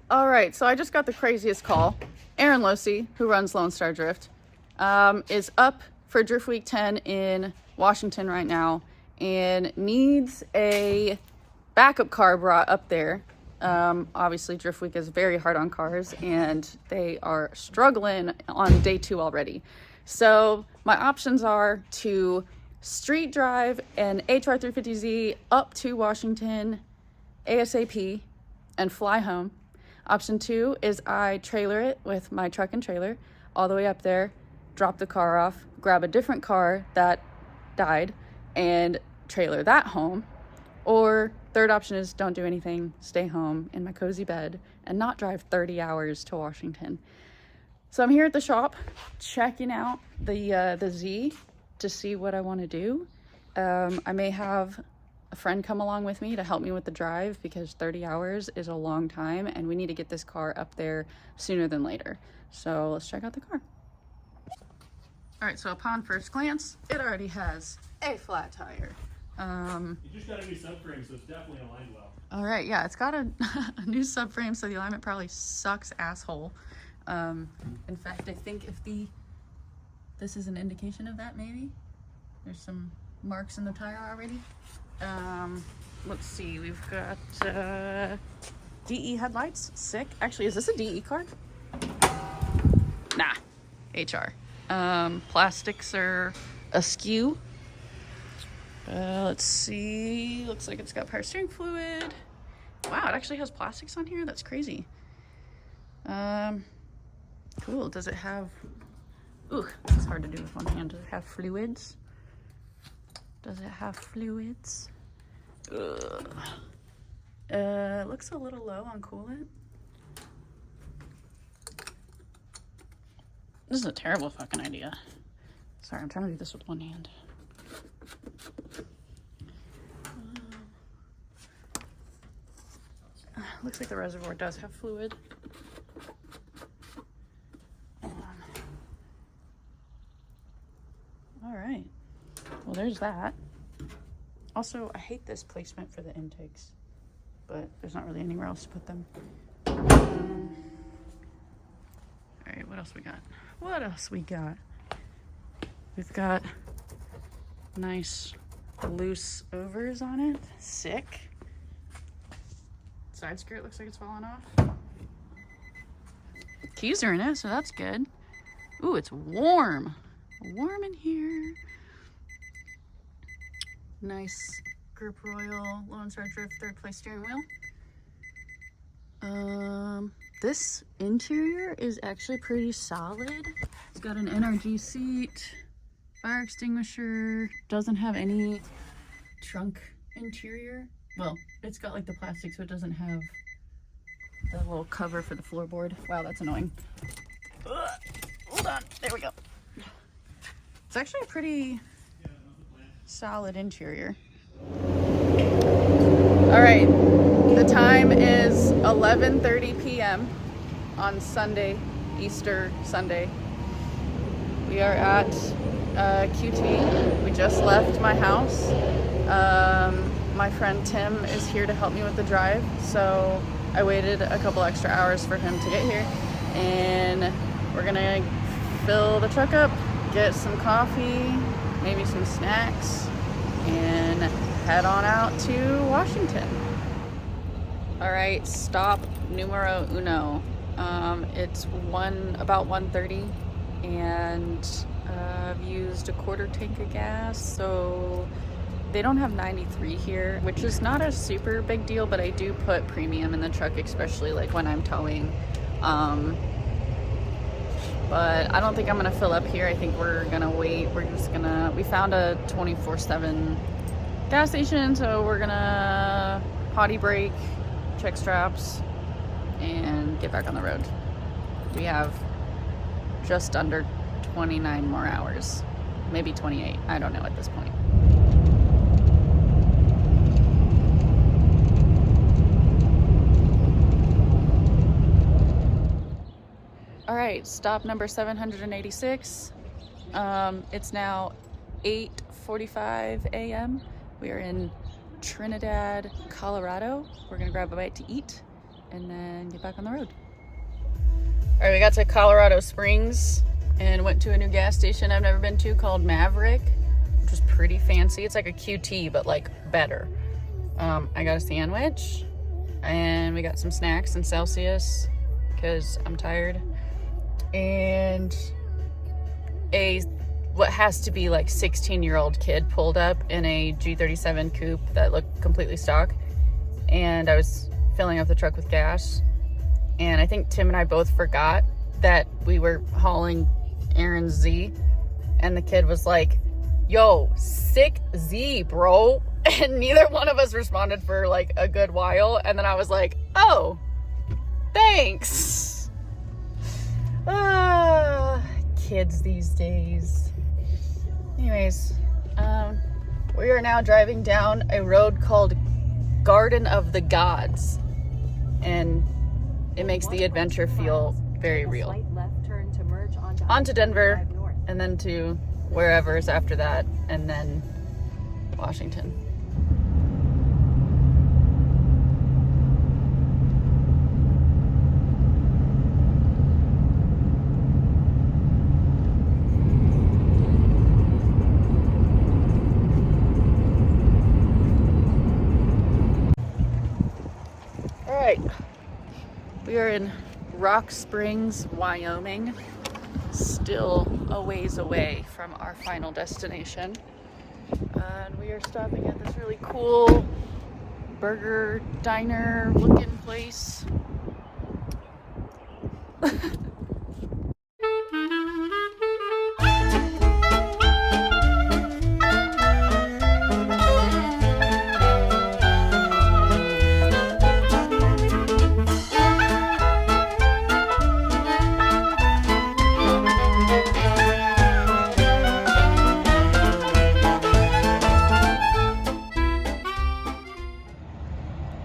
All right, so I just got the craziest call. Aaron Losey, who runs Lone Star Drift, is up for Drift Week 10 in Washington right now and needs a backup car brought up there. Obviously, Drift Week is very hard on cars, and they are struggling on day 2 already. So my options are to street drive an HR350Z up to Washington ASAP and fly home. Option 2 is I trailer it with my truck and trailer all the way up there, drop the car off, grab a different car that died, and trailer that home. Or third option is don't do anything, stay home in my cozy bed, and not drive 30 hours to Washington. So I'm here at the shop checking out the Z to see what I want to do. I may have a friend come along with me to help me with the drive because 30 hours is a long time and we need to get this car up there sooner than later. So let's check out the car. All right, so upon first glance, it already has a flat tire. You just got a new subframe, so it's definitely aligned well. All right, yeah, it's got a new subframe, so the alignment probably sucks asshole. In fact, I think this is an indication of that, maybe. There's some marks in the tire already. Let's see, we've got DE headlights, sick. Actually, is this a DE car? Nah, HR. Plastics are askew. Let's see, looks like it's got power steering fluid. Wow, it actually has plastics on here, that's crazy. Cool, does it have, ooh, it's hard to do with one hand. Does it have fluids? Does it have fluids? Looks a little low on coolant. This is a terrible fucking idea. Sorry, I'm trying to do this with one hand. Looks like the reservoir does have fluid. All right. Well, there's that. Also, I hate this placement for the intakes, but there's not really anywhere else to put them. All right, what else we got? What else we got? We've got nice loose overs on it. Sick. Side skirt looks like it's falling off. Keys are in it, so that's good. Ooh, it's warm. Warm in here. Nice Group Royal Lone Star Drift 3rd place steering wheel. This interior is actually pretty solid. It's got an NRG seat, fire extinguisher, doesn't have any trunk interior. Well, it's got like the plastic, so it doesn't have the little cover for the floorboard. Wow, that's annoying. Hold on, there we go. It's actually a pretty solid interior. All right, the time is 11:30 p.m. on Sunday, Easter Sunday. We are at QT. We just left my house. My friend Tim is here to help me with the drive, so I waited a couple extra hours for him to get here, and we're gonna fill the truck up, get some coffee, maybe some snacks, and head on out to Washington. All right, stop numero uno. It's about 1:30, and I've used a quarter tank of gas, so they don't have 93 here, which is not a super big deal, but I do put premium in the truck, especially like when I'm towing. But I don't think I'm gonna fill up here. I think we're gonna wait. We found a 24/7 gas station, so we're gonna potty break, check straps, and get back on the road. We have just under 29 more hours, maybe 28, I don't know at this point. All right, stop number 786. It's now 8:45 a.m. We are in Trinidad, Colorado. We're gonna grab a bite to eat and then get back on the road. All right, we got to Colorado Springs and went to a new gas station I've never been to called Maverick, which was pretty fancy. It's like a QT, but like better. I got a sandwich and we got some snacks and Celsius because I'm tired. And what has to be like 16-year-old kid pulled up in a G37 coupe that looked completely stock. And I was filling up the truck with gas. And I think Tim and I both forgot that we were hauling Aaron's Z. And the kid was like, yo, sick Z, bro. And neither one of us responded for like a good while. And then I was like, oh, thanks. Kids these days. Anyways, we are now driving down a road called Garden of the Gods. And it makes the adventure feel very real. On to Denver, and then to wherever's after that, and then Washington. All right. We are in Rock Springs, Wyoming, still a ways away from our final destination. And we are stopping at this really cool burger diner looking place.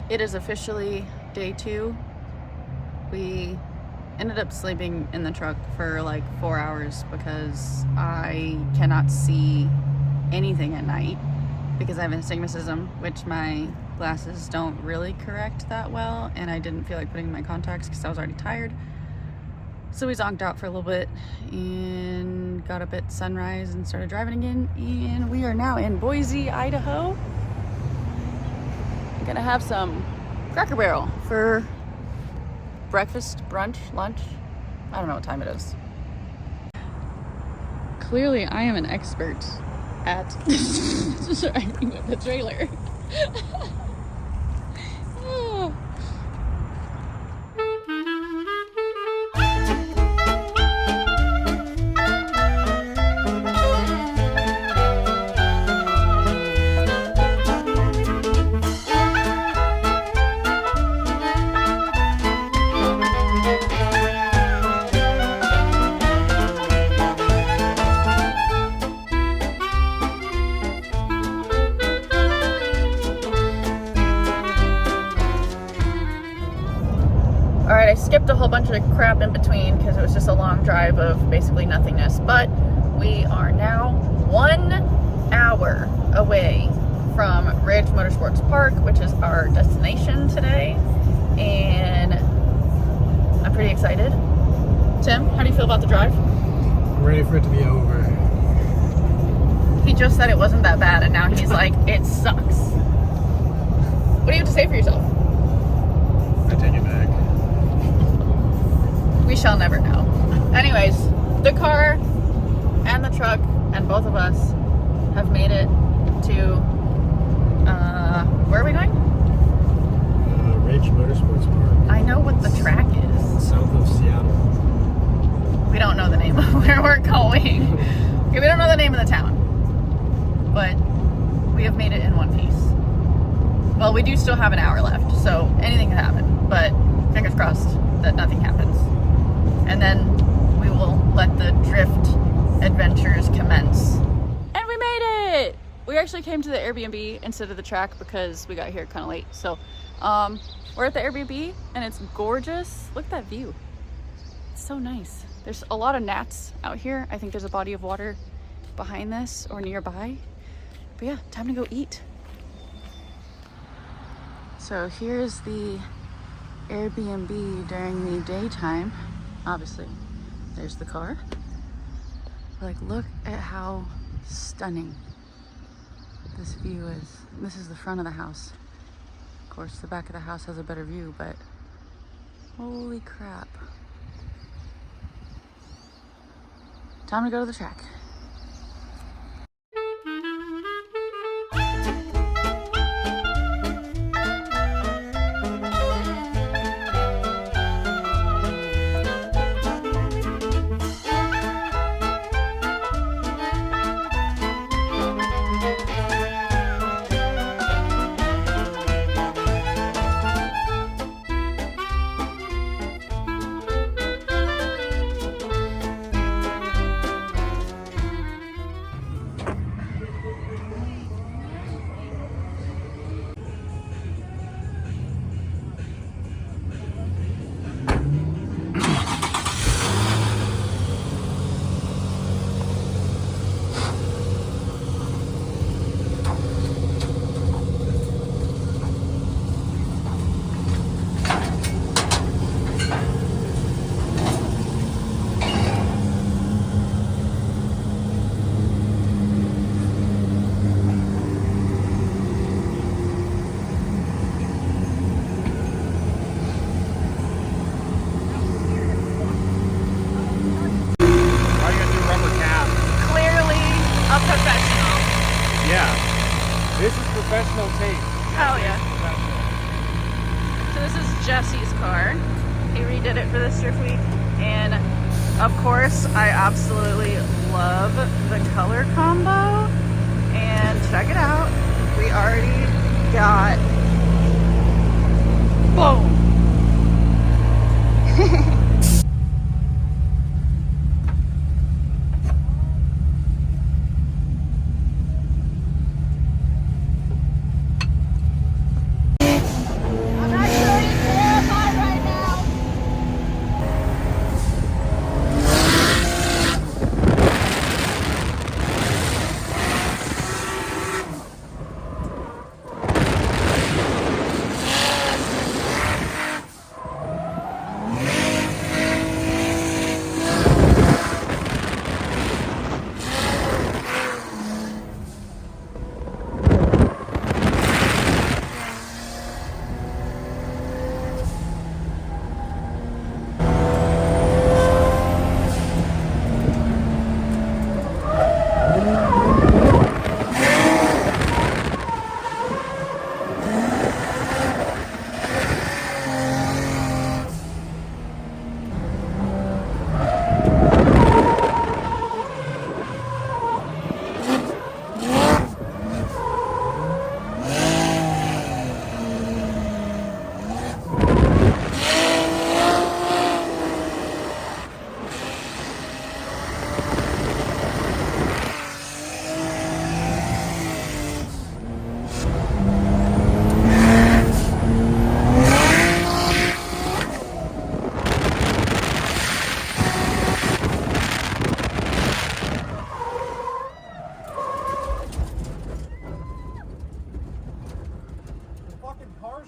It is officially day 2. We ended up sleeping in the truck for like 4 hours because I cannot see anything at night because I have astigmatism, which my glasses don't really correct that well, and I didn't feel like putting my contacts because I was already tired. So we zonked out for a little bit and got up at sunrise and started driving again, and we are now in Boise, Idaho. I'm gonna have some Cracker Barrel for breakfast, brunch, lunch. I don't know what time it is. Clearly, I am an expert at driving with the trailer. Alright, I skipped a whole bunch of crap in between because it was just a long drive of basically nothingness, but we are now 1 hour away from Ridge Motorsports Park, which is our destination today, and I'm pretty excited. Tim, how do you feel about the drive? I'm ready for it to be over. He just said it wasn't that bad, and now he's like, it sucks. What do you have to say for yourself? I take it back. We shall never know. Anyways, the car and the truck and both of us have made it to, where are we going? Ridge Motorsports Park. I know what the track is. South of Seattle. We don't know the name of where we're going. Okay, we don't know the name of the town. But we have made it in one piece. Well, we do still have an hour left, so anything can happen. But fingers crossed that nothing happens. And then we will let the drift adventures commence. And we made it! We actually came to the Airbnb instead of the track because we got here kind of late. So we're at the Airbnb and it's gorgeous. Look at that view. It's so nice. There's a lot of gnats out here. I think there's a body of water behind this or nearby. But yeah, time to go eat. So here's the Airbnb during the daytime. Obviously, there's the car. Like, look at how stunning this view is. This is the front of the house. Of course, the back of the house has a better view, but holy crap. Time to go to the track. This is professional tape. Oh yeah. So this is Jesse's car. He redid it for this Drift Week, and of course I absolutely love the color combo. And check it out, we already got boom.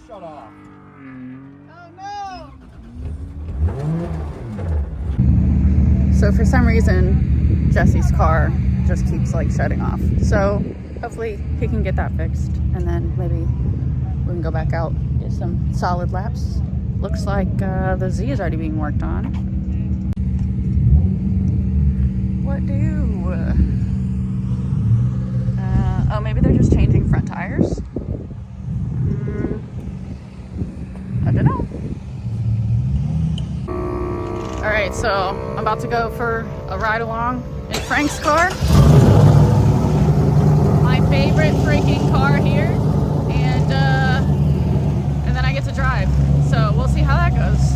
Shut off. Oh no! So for some reason, Jesse's car just keeps like shutting off. So hopefully he can get that fixed, and then maybe we can go back out, get some solid laps. Looks like the Z is already being worked on. What do? Oh, maybe they're just changing front tires. I don't know. All right, so I'm about to go for a ride along in Frank's car. My favorite freaking car here. And then I get to drive. So we'll see how that goes.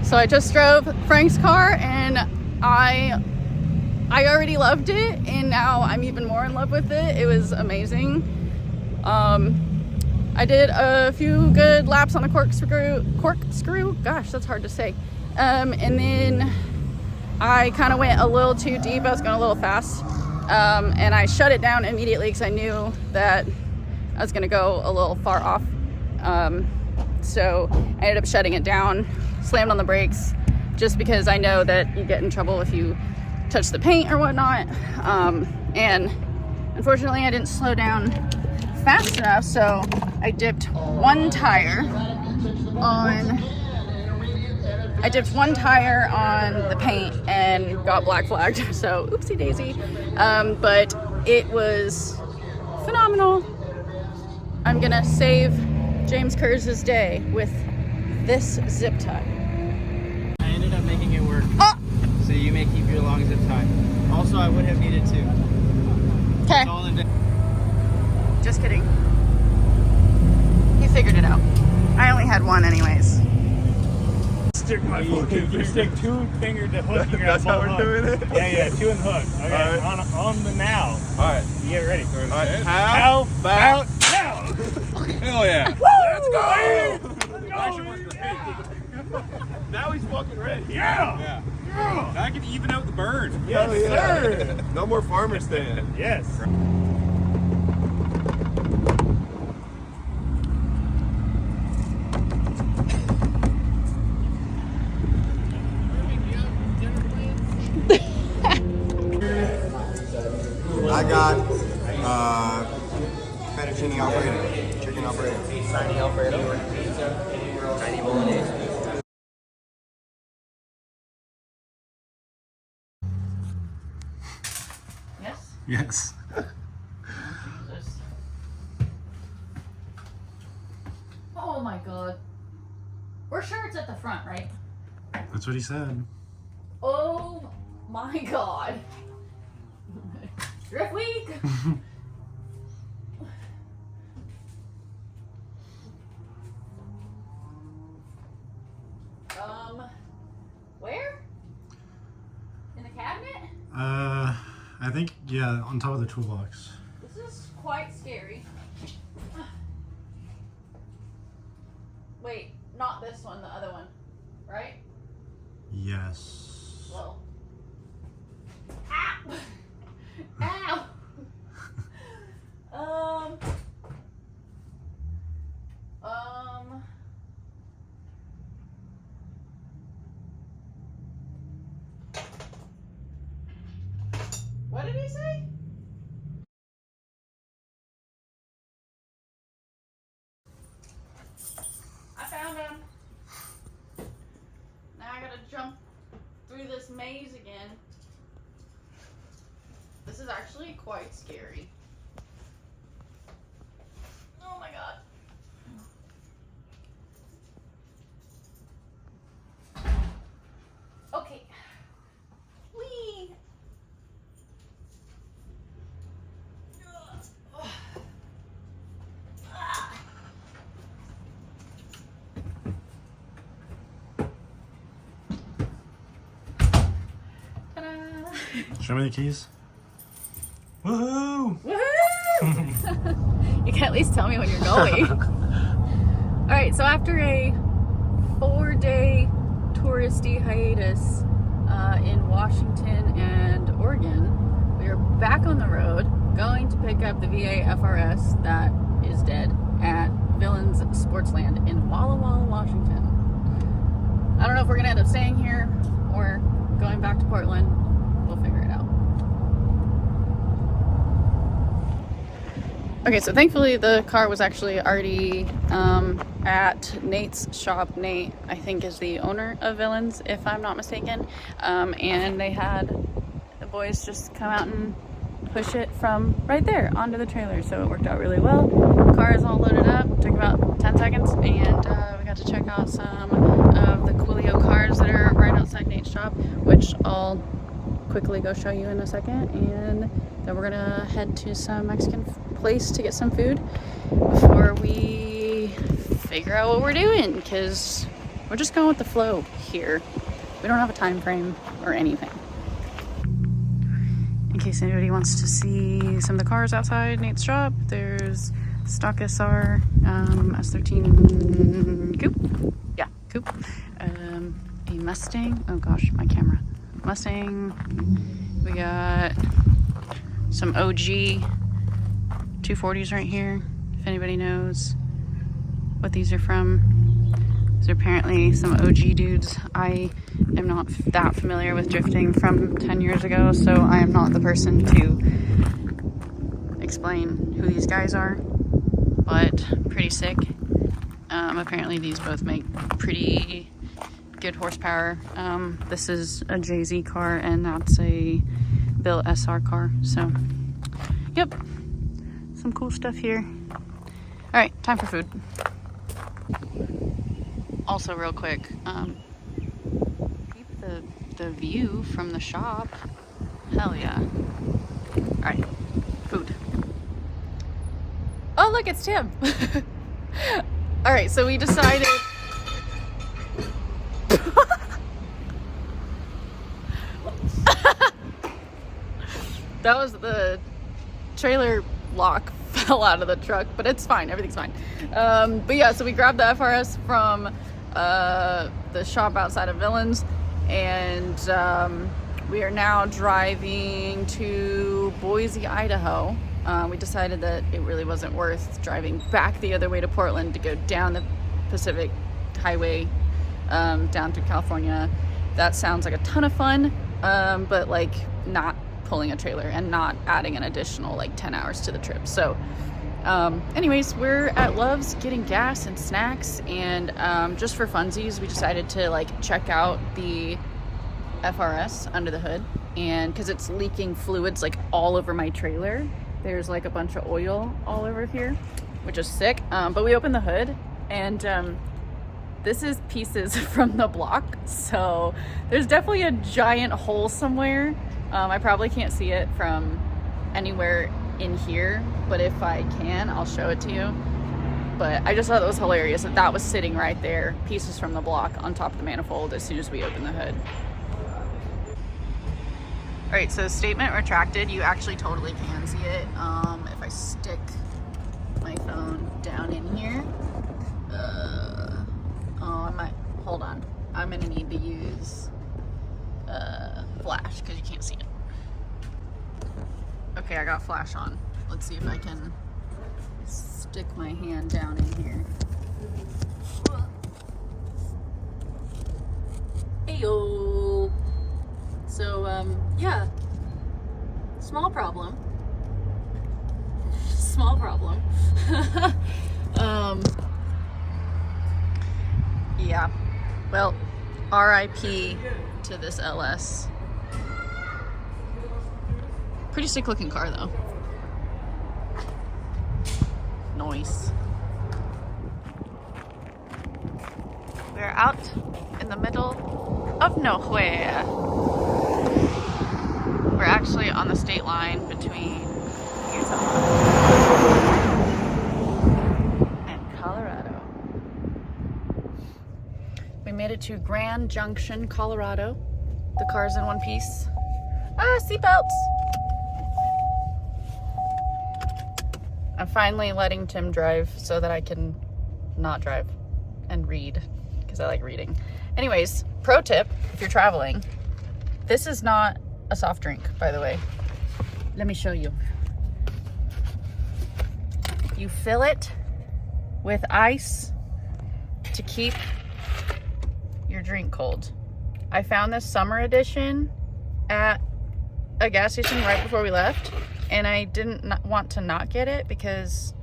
So I just drove Frank's car, and I already loved it, and now I'm even more in love with it. It was amazing. I did a few good laps on the corkscrew. Gosh, that's hard to say. And then I kind of went a little too deep. I was going a little fast. And I shut it down immediately because I knew that I was going to go a little far off. So I ended up shutting it down, slammed on the brakes, just because I know that you get in trouble if you touch the paint or whatnot. And unfortunately I didn't slow down fast enough, so I dipped one tire on the paint and got black flagged. So oopsie daisy. But it was phenomenal. I'm gonna save James Kurz's day with this zip tie. I ended up making it work. Oh! So you may keep your long zip tie. Also, I would have needed two. Okay. It's all in Just kidding. He figured it out. I only had one anyways. Stick my fucking You stick two fingers to hook. You That's how we're doing it? Yeah, two in the hook. Okay, All right. on the now. Alright. You get ready. Alright. How about now? Hell yeah. Let's go! Now he's fucking ready. Yeah! Yeah. Now I can even out the burn. Yes, sir! No more farmer stand. Yes. I got fettuccine alfredo, chicken alfredo. Tiny Alfredo. Tiny Bolognese. Yes? Yes. Oh my god. We're sure it's at the front, right? That's what he said. Oh my god. Drift week! Where? In the cabinet? I think, yeah, on top of the toolbox. This is quite scary. Wait, not this one, the other one, right? Yes. Well. Ow! Ow! What did he say? I found him. Now I gotta jump through this maze again. This is actually quite scary. Oh my god. Okay. Whee! Ta-da! Show me the keys. Woohoo! Woohoo! You can at least tell me when you're going. Alright, so after a 4-day touristy hiatus in Washington and Oregon, we are back on the road going to pick up the VA FRS that is dead at Villains Sportsland in Walla Walla, Washington. I don't know if we're gonna end up staying here or going back to Portland. We'll figure it out. Okay, so thankfully the car was actually already at Nate's shop. Nate, I think, is the owner of Villains, if I'm not mistaken. And they had the boys just come out and push it from right there onto the trailer. So it worked out really well. The car is all loaded up. Took about 10 seconds. And we got to check out some of the Coolio cars that are right outside Nate's shop, which I'll quickly go show you in a second. And then we're gonna head to some Mexican place to get some food before we figure out what we're doing, because we're just going with the flow here. We don't have a time frame or anything. In case anybody wants to see some of the cars outside Nate's shop, there's stock SR, S13 coupe. Yeah, coupe. A Mustang. Oh gosh, my camera. Mustang. We got some OG 240s right here, if anybody knows what these are from. These are apparently some OG dudes. I am not that familiar with drifting from 10 years ago, so I am not the person to explain who these guys are, but pretty sick. Apparently these both make pretty good horsepower. This is a JZ car and that's a Bill SR car, so yep, some cool stuff here. All right, time for food. Also real quick, keep the view from the shop. Hell yeah. All right, food. Oh look, it's Tim. All right, so we decided that was the trailer lock fell out of the truck, but it's fine, everything's fine. But yeah, so we grabbed the FRS from the shop outside of Villains, and we are now driving to Boise, Idaho. We decided that it really wasn't worth driving back the other way to Portland to go down the Pacific Highway down through California. That sounds like a ton of fun, but like not pulling a trailer and not adding an additional like 10 hours to the trip. So anyways, we're at Love's getting gas and snacks, and just for funsies we decided to like check out the FRS under the hood, and because it's leaking fluids like all over my trailer. There's like a bunch of oil all over here, which is sick. But we opened the hood, and this is pieces from the block, so there's definitely a giant hole somewhere. I probably can't see it from anywhere in here, but if I can, I'll show it to you. But I just thought it was hilarious that that was sitting right there, pieces from the block on top of the manifold as soon as we opened the hood. All right, so statement retracted. You actually totally can see it. If I stick my phone down in here, I might, hold on. I'm gonna need to use flash because you can't see it. Okay, I got flash on. Let's see if I can stick my hand down in here. Heyo. So, yeah, small problem. Yeah, well, RIP to this LS. Pretty sick looking car though. Nice. We're out in the middle of nowhere. We're actually on the state line between Utah and Colorado. We made it to Grand Junction, Colorado. The car's in one piece. Ah, seatbelts! I'm finally letting Tim drive so that I can not drive and read, because I like reading. Anyways, pro tip, if you're traveling, this is not a soft drink, by the way. Let me show you. You fill it with ice to keep your drink cold. I found this summer edition at a gas station right before we left, and I didn't want to not get it because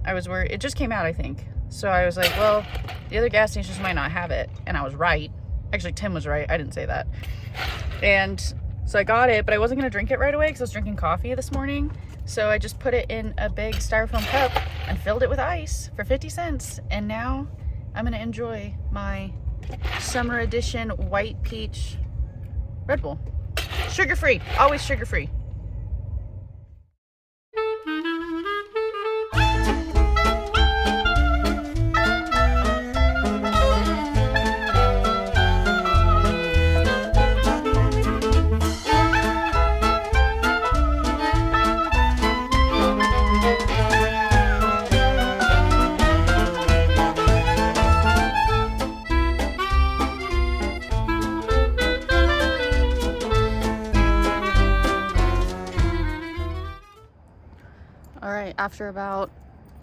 I was worried. It just came out, I think. So I was like, well, the other gas stations might not have it, and I was right. Actually, Tim was right. I didn't say that. And so I got it, but I wasn't gonna drink it right away because I was drinking coffee this morning. So I just put it in a big styrofoam cup and filled it with ice for 50 cents. And now I'm gonna enjoy my summer edition white peach Red Bull. Sugar-free, always sugar-free. after about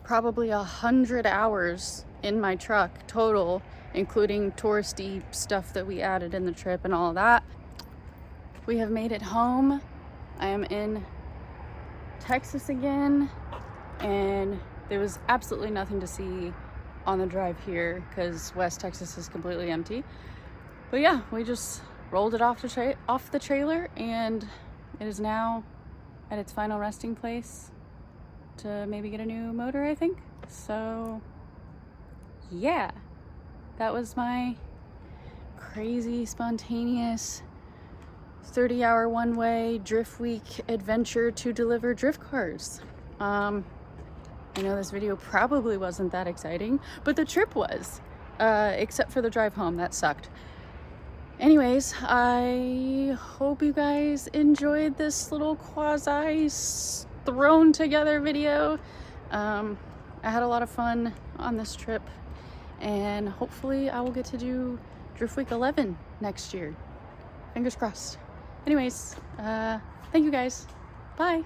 probably 100 hours in my truck total, including touristy stuff that we added in the trip and all of that. We have made it home. I am in Texas again, and there was absolutely nothing to see on the drive here because West Texas is completely empty. But yeah, we just rolled it off the trailer, and it is now at its final resting place to maybe get a new motor, I think. So yeah, that was my crazy spontaneous 30-hour one-way drift week adventure to deliver drift cars. I know this video probably wasn't that exciting, but the trip was, except for the drive home. That sucked. Anyways, I hope you guys enjoyed this little quasi thrown together video. I had a lot of fun on this trip, and hopefully I will get to do Drift Week 11 next year. Fingers crossed. Anyways, thank you guys. Bye.